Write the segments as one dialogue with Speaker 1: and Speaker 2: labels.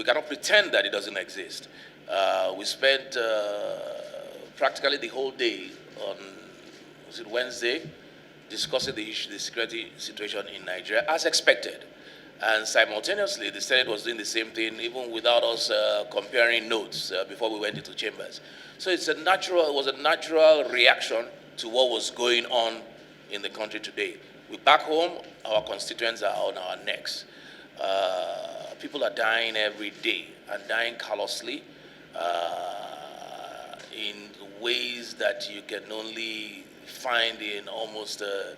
Speaker 1: cannot pretend that it doesn't exist. We spent practically the whole day on, was it Wednesday, discussing the issue, the security situation in Nigeria, as expected. And simultaneously, the Senate was doing the same thing, even without us comparing notes before we went into chambers. So it was a natural reaction to what was going on in the country today. We back home, our constituents are on our necks. People are dying every day and dying callously in ways that you can only find in almost a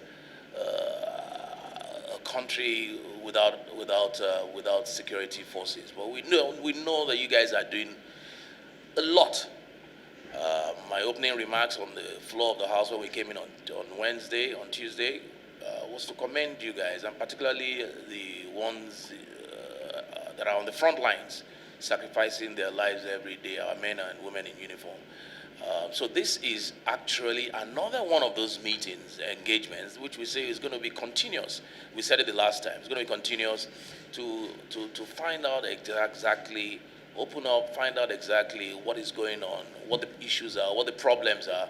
Speaker 1: country without security forces. But we know that you guys are doing a lot. My opening remarks on the floor of the House when we came in on Tuesday, was to commend you guys, and particularly the ones that are on the front lines, sacrificing their lives every day, our men and women in uniform. So this is actually another one of those meetings, engagements, which we say is going to be continuous. We said it the last time. It's going to be continuous to find out exactly, open up, find out exactly what is going on, what the issues are, what the problems are,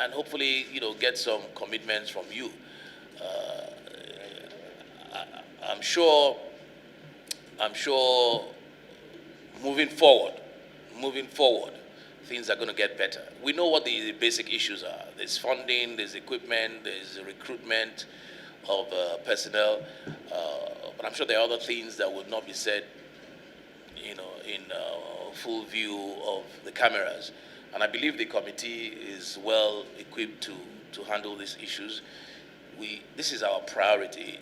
Speaker 1: and hopefully, get some commitments from you. I'm sure moving forward, things are going to get better. We know what the basic issues are. There's funding, there's equipment, there's recruitment of personnel, but I'm sure there are other things that would not be said, in full view of the cameras. And I believe the committee is well equipped to handle these issues. This is our priority.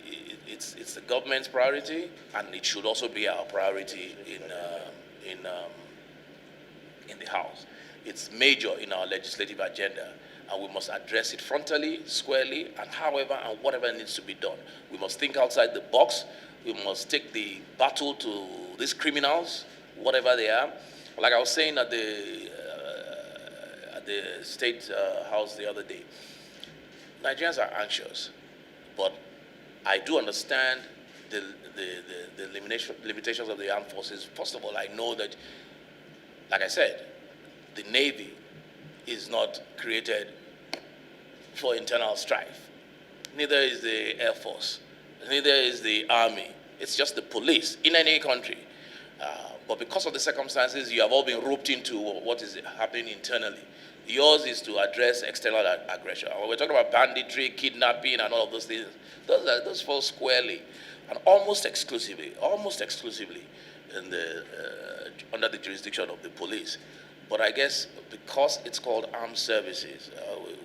Speaker 1: It's the government's priority, and it should also be our priority in the House. It's major in our legislative agenda, and we must address it frontally, squarely, and whatever needs to be done. We must think outside the box. We must take the battle to these criminals, whatever they are. Like I was saying at the State House the other day, Nigerians are anxious, but I do understand the limitations of the armed forces. First of all, I know that, like I said, the Navy is not created for internal strife. Neither is the Air Force. Neither is the Army. It's just the police in any country. But because of the circumstances, you have all been roped into what is happening internally. Yours is to address external aggression. When we're talking about banditry, kidnapping, and all of those things, those fall squarely and almost exclusively under the jurisdiction of the police. But I guess because it's called armed services,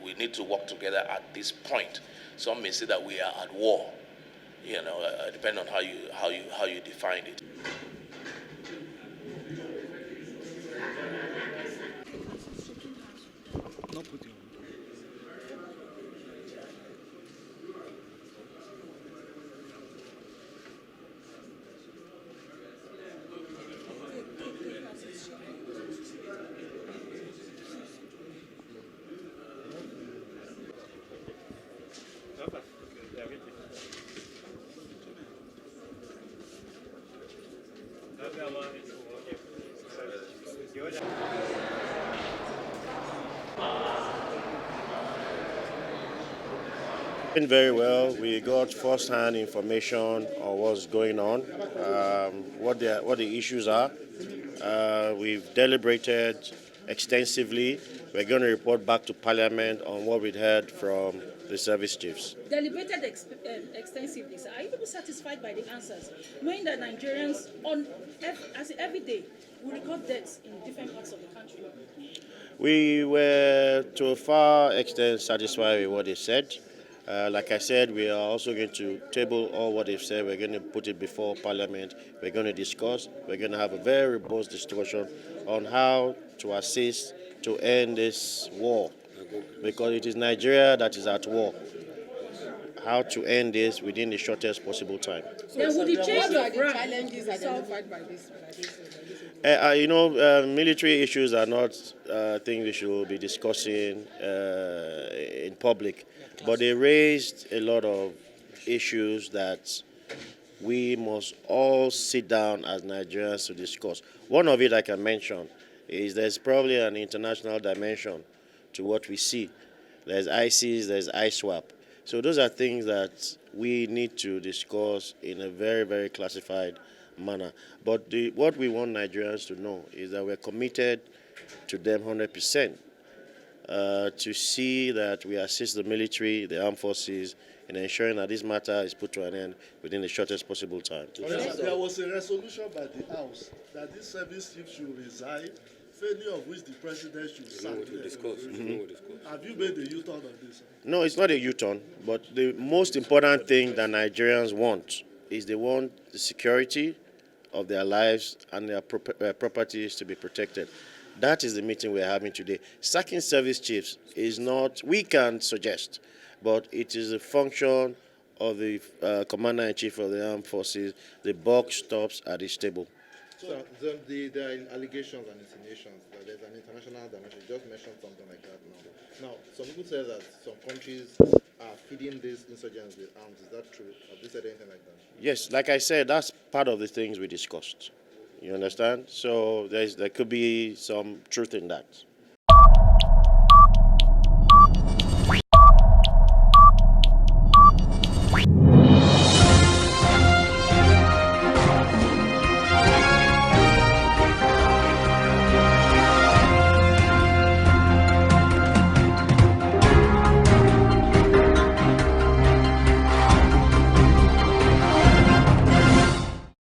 Speaker 1: we need to work together at this point. Some may say that we are at war, depending on how you define it.
Speaker 2: Very well. We got first-hand information on what's going on, what the issues are. We've deliberated extensively. We're going to report back to Parliament on what we've heard from the service chiefs.
Speaker 3: Deliberated extensively. So are you people satisfied by the answers, knowing that Nigerians every day will record deaths in different parts of the country?
Speaker 2: We were to a far extent satisfied with what they said. Like I said, we are also going to table all what they've said. We're going to put it before Parliament. We're going to discuss. We're going to have a very robust discussion on how to assist to end this war, because it is Nigeria that is at war. How to end this within the shortest possible time.
Speaker 3: Then would it change
Speaker 4: the challenges identified by this?
Speaker 2: Military issues are not things we should be discussing in public, but they raised a lot of issues that we must all sit down as Nigerians to discuss. One of it I can mention is there's probably an international dimension to what we see. There's ISIS, there's ISWAP. So those are things that we need to discuss in a very, very classified manner. But what we want Nigerians to know is that we're committed to them 100%, to see that we assist the military, the armed forces, in ensuring that this matter is put to an end within the shortest possible time.
Speaker 5: There was a resolution by the House that this service chief should resign, failure of which the president should sack them. Have you made a U-turn on this?
Speaker 2: No, it's not a U-turn, but the most important thing that Nigerians want is they want the security of their lives and their properties to be protected. That is the meeting we're having today. Sacking service chiefs is not, we can suggest, but it is a function of the Commander-in-Chief of the Armed Forces. The buck stops at his table.
Speaker 6: So there are allegations and insinuations that there's an international dimension. You just mentioned something like that now. Now, some people say that some countries are feeding these insurgents with arms. Is that true? Have they said anything like that?
Speaker 2: Yes, like I said, that's part of the things we discussed. You understand? So there could be some truth in that.